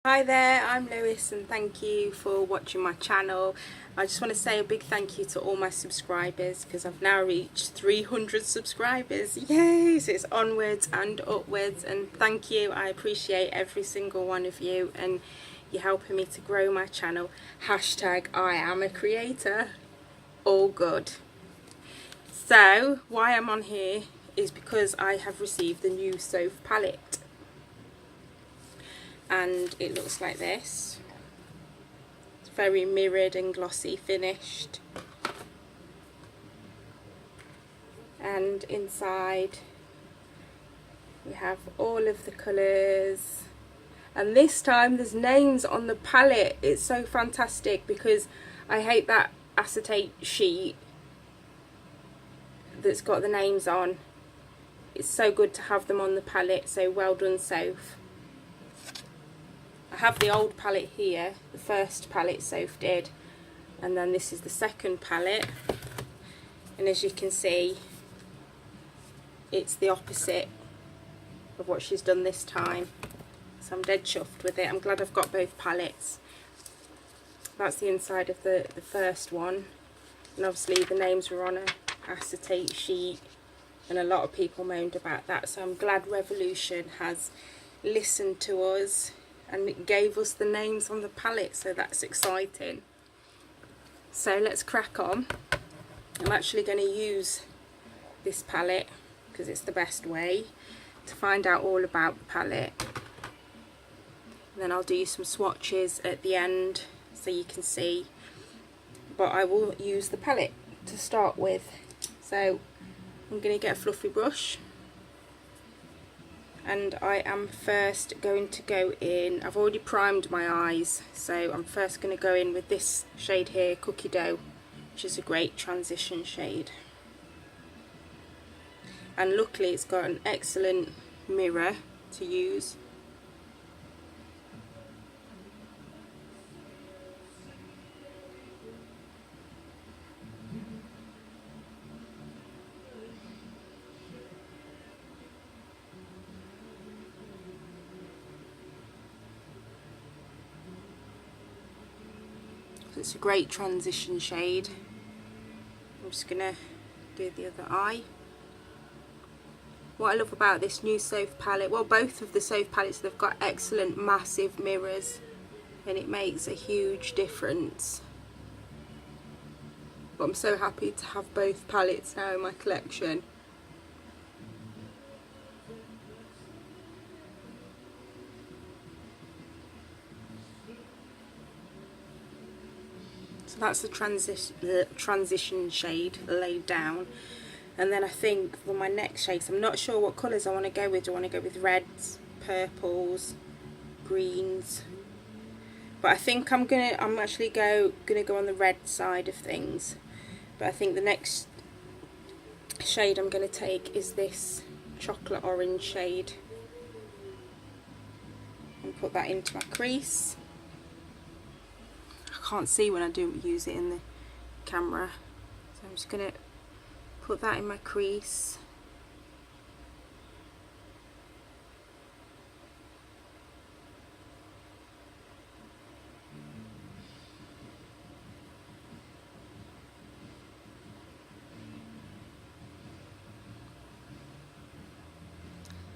Hi there, I'm Lewis and thank you for watching my channel. I just want to say a big thank you to all my subscribers because I've now reached 300 subscribers. Yay! So it's onwards and upwards, and thank you. I appreciate every single one of you and you're helping me to grow my channel. Hashtag I am a creator. All good. So why I'm on here is because I have received the new Soph palette. And it looks like this. It's very mirrored and glossy finished, and inside we have all of the colours, and this time there's names on the palette. It's so fantastic because I hate that acetate sheet that's got the names on. It's so good to have them on the palette, so well done Soph. I have the old palette here, the first palette Soph did, and then this is the second palette, and as you can see it's the opposite of what she's done this time, so I'm dead chuffed with it. I'm glad I've got both palettes. That's the inside of the first one, and obviously the names were on a acetate sheet and a lot of people moaned about that, so I'm glad Revolution has listened to us and it gave us the names on the palette, so that's exciting. So let's crack on. I'm actually going to use this palette because it's the best way to find out all about the palette. And then I'll do some swatches at the end so you can see, but I will use the palette to start with. So I'm going to get a fluffy brush, and I am first going to go in, I've already primed my eyes, so I'm first going to go in with this shade here, Cookie Dough, which is a great transition shade. And luckily it's got an excellent mirror to use. It's a great transition shade. I'm just going to do the other eye. What I love about this new Soph palette, well, both of the Soph palettes, they've got excellent massive mirrors and it makes a huge difference. But I'm so happy to have both palettes now in my collection. So that's the transition shade laid down. And then I think for my next shades, I'm not sure what colours I want to go with. Do I want to go with reds, purples, greens? But I think I'm actually gonna go on the red side of things. But I think the next shade I'm gonna take is this chocolate orange shade. And put that into my crease. I can't see when I do use it in the camera, so I'm just going to put that in my crease.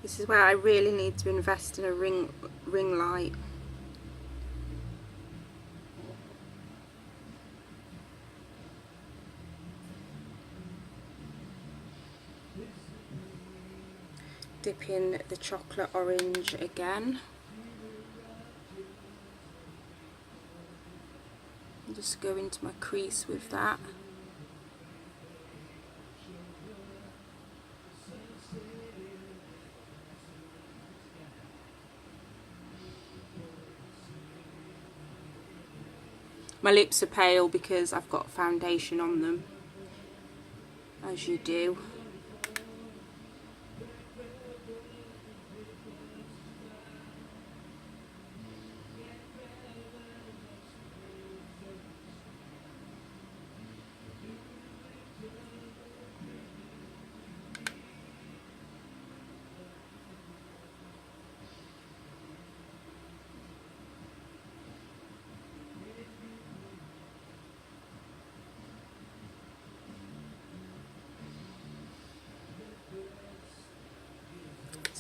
This is where I really need to invest in a ring light. Dip in the chocolate orange again. Just go into my crease with that. My lips are pale because I've got foundation on them, as you do.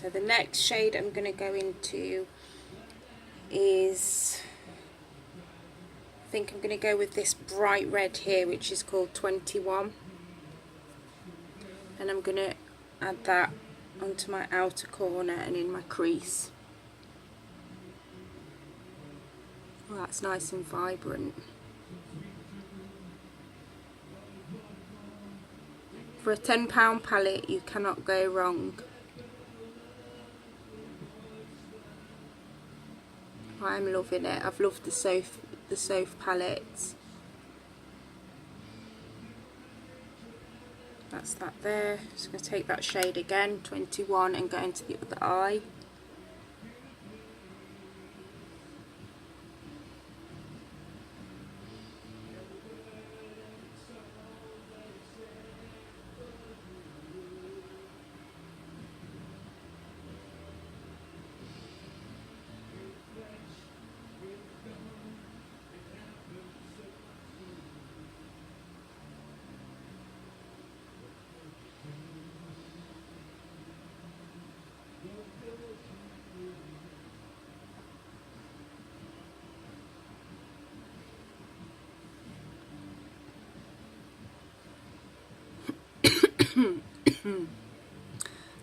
So the next shade I'm going to go into is, I think I'm going to go with this bright red here, which is called 21. And I'm going to add that onto my outer corner and in my crease. Oh, that's nice and vibrant. For a £10 palette, you cannot go wrong. I'm loving it. I've loved the Soph palettes. That's that there. Just going to take that shade again, 21, and go into the other eye.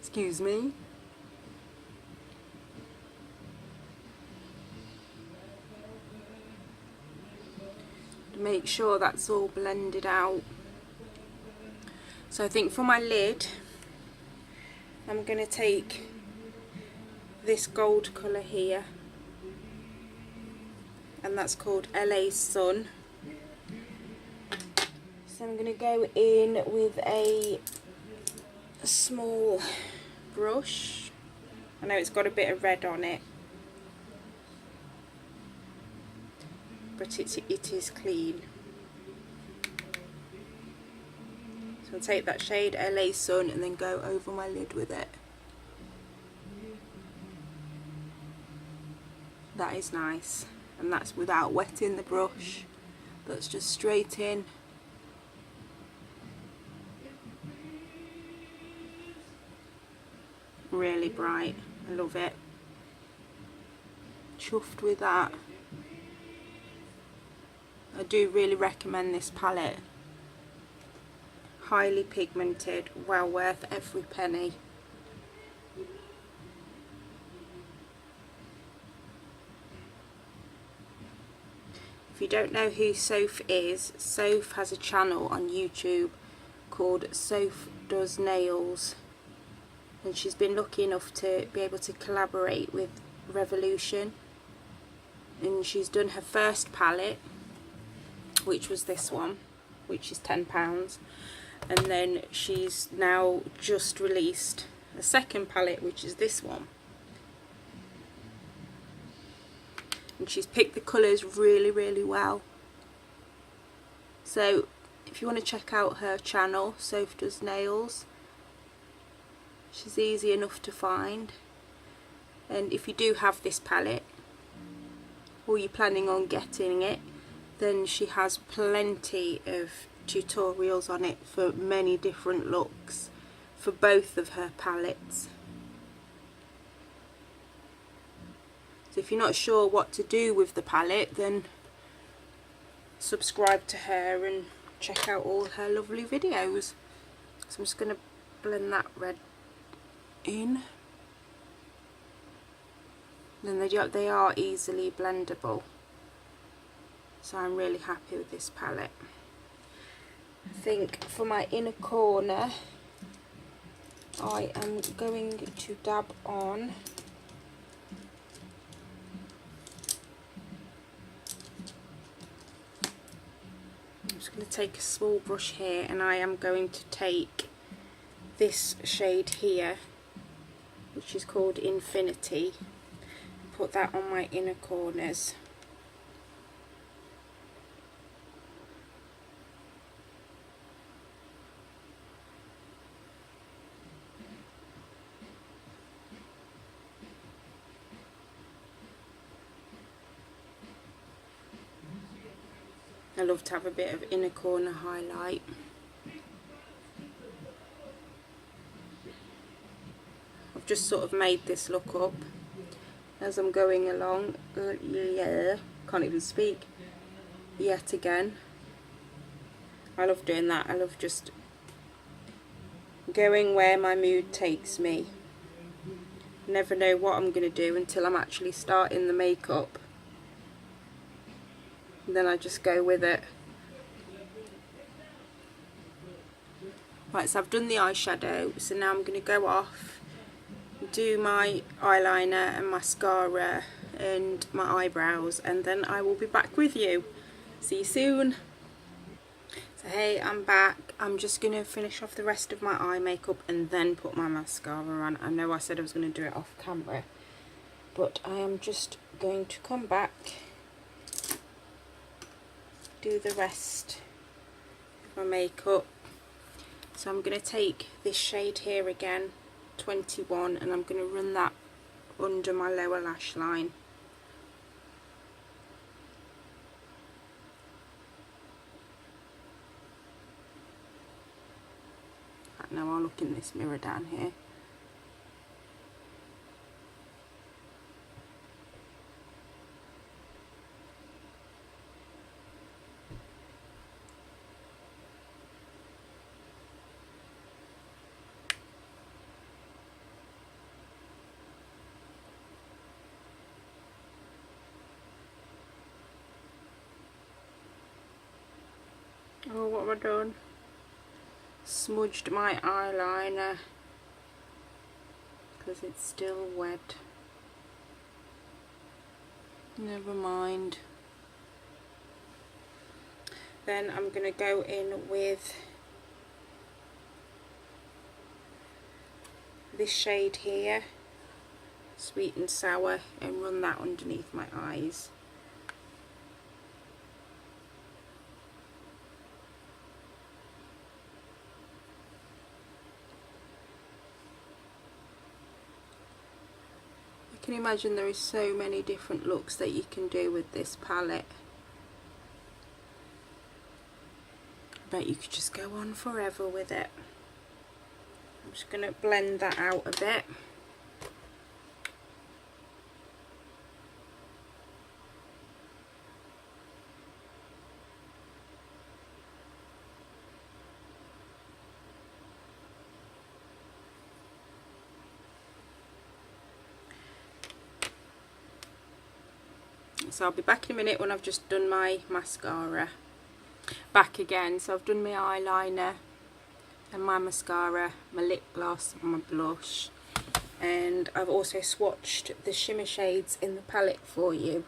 Excuse me. Make sure that's all blended out. So I think for my lid, I'm going to take this gold colour here, and that's called LA Sun. So I'm going to go in with a small brush. I know it's got a bit of red on it, but it is clean. So I'll take that shade LA Sun and then go over my lid with it. That is nice, and that's without wetting the brush. That's just straight in. Really bright. I love it. Chuffed with that. I do really recommend this palette. Highly pigmented, well worth every penny. If you don't know who Soph is, Soph has a channel on YouTube called sophdoesnails, and she's been lucky enough to be able to collaborate with Revolution, and she's done her first palette, which was this one, which is £10, and then she's now just released a second palette, which is this one. And she's picked the colours really well. So if you want to check out her channel, sophdoesnails, she's easy enough to find. And if you do have this palette, or you're planning on getting it, then she has plenty of tutorials on it for many different looks for both of her palettes. So if you're not sure what to do with the palette, then subscribe to her and check out all her lovely videos. So I'm just going to blend that red in. Then they are easily blendable, so I'm really happy with this palette. I think for my inner corner, I am going to dab on I'm just going to take a small brush here, and I am going to take this shade here, which is called Infinity, and put that on my inner corners. I love to have a bit of inner corner highlight. I've just sort of made this look up as I'm going along. Yeah, can't even speak yet again. I love doing that. I love just going where my mood takes me. Never know what I'm going to do until I'm actually starting the makeup. And then I just go with it. Right, so I've done the eyeshadow, so now I'm going to go off, do my eyeliner and mascara and my eyebrows, and then I will be back with you. See you soon. So hey, I'm back. I'm just going to finish off the rest of my eye makeup and then put my mascara on. I know I said I was going to do it off camera, but I am just going to come back, do the rest of my makeup. So I'm going to take this shade here again, 21, and I'm going to run that under my lower lash line. Now I'll look in this mirror down here. Oh, what have I done? Smudged my eyeliner because it's still wet. Never mind. Then I'm going to go in with this shade here, Sweet and Sour, and run that underneath my eyes. I can imagine there is so many different looks that you can do with this palette. I bet you could just go on forever with it. I'm just going to blend that out a bit. So I'll be back in a minute when I've just done my mascara. Back again, so I've done my eyeliner and my mascara, my lip gloss and my blush, and I've also swatched the shimmer shades in the palette for you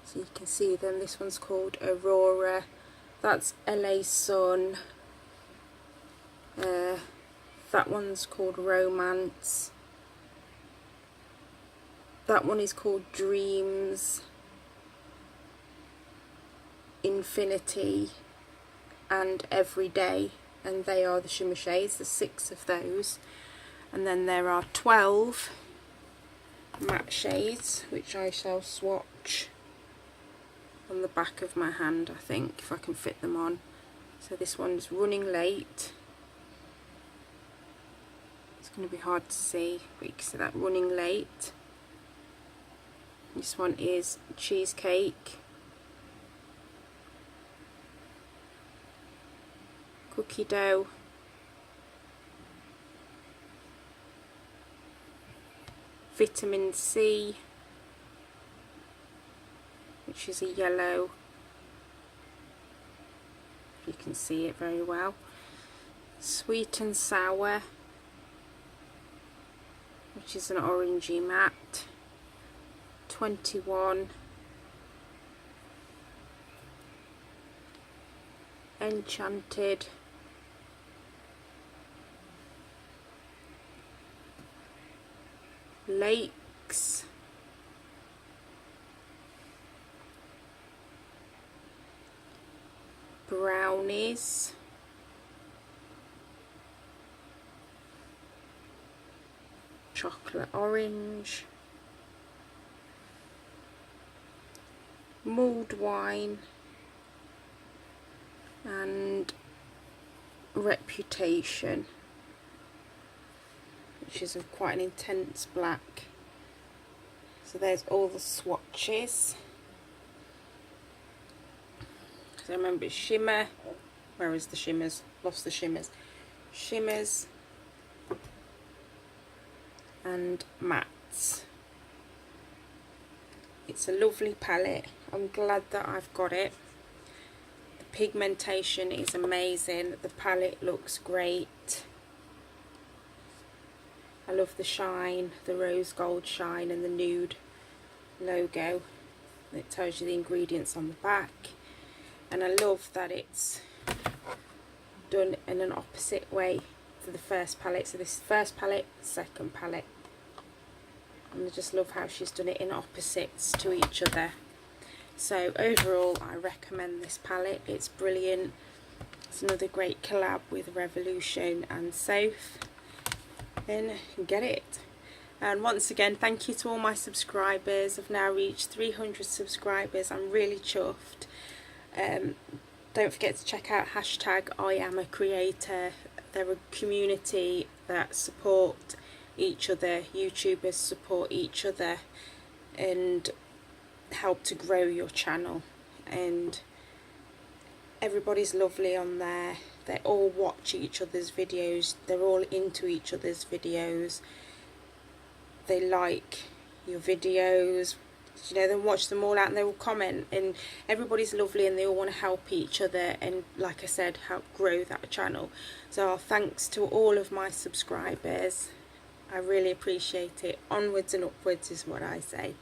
so you can see them. This one's called Aurora, that's LA Sun, that one's called Romance, that one is called Dreams, Infinity and Everyday, and they are the shimmer shades. There's 6 of those, and then there are 12 matte shades which I shall swatch on the back of my hand, I think, if I can fit them on. So this one's Running Late. It's going to be hard to see, but you can see that, Running Late. This one is Cheesecake, Cookie Dough, Vitamin C, which is a yellow, you can see it very well, Sweet and Sour, which is an orangey matte, 21, Enchanted, Lakes, Brownies, Chocolate Orange, Mulled Wine, and Reputation, She's of quite an intense black. So there's all the swatches. So remember, shimmer. Where is the shimmers? Lost the shimmers. Shimmers and mattes. It's a lovely palette. I'm glad that I've got it. The pigmentation is amazing. The palette looks great. I love the shine, the rose gold shine, and the nude logo. It tells you the ingredients on the back. And I love that it's done in an opposite way for the first palette. So this first palette, second palette. And I just love how she's done it in opposites to each other. So overall, I recommend this palette. It's brilliant. It's another great collab with Revolution and Soph. Then get it. And once again, thank you to all my subscribers. I've now reached 300 subscribers. I'm really chuffed. Don't forget to check out hashtag I am a creator. They're a community that support each other. YouTubers support each other and help to grow your channel, and everybody's lovely on there. They all watch each other's videos. They're all into each other's videos. They like your videos, you know, they watch them all out and they will comment, and everybody's lovely and they all want to help each other and, like I said, help grow that channel. So thanks to all of my subscribers. I really appreciate it. Onwards and upwards is what I say.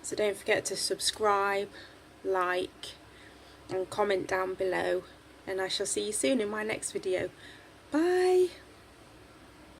So don't forget to subscribe, like and comment down below, and I shall see you soon in my next video. Bye.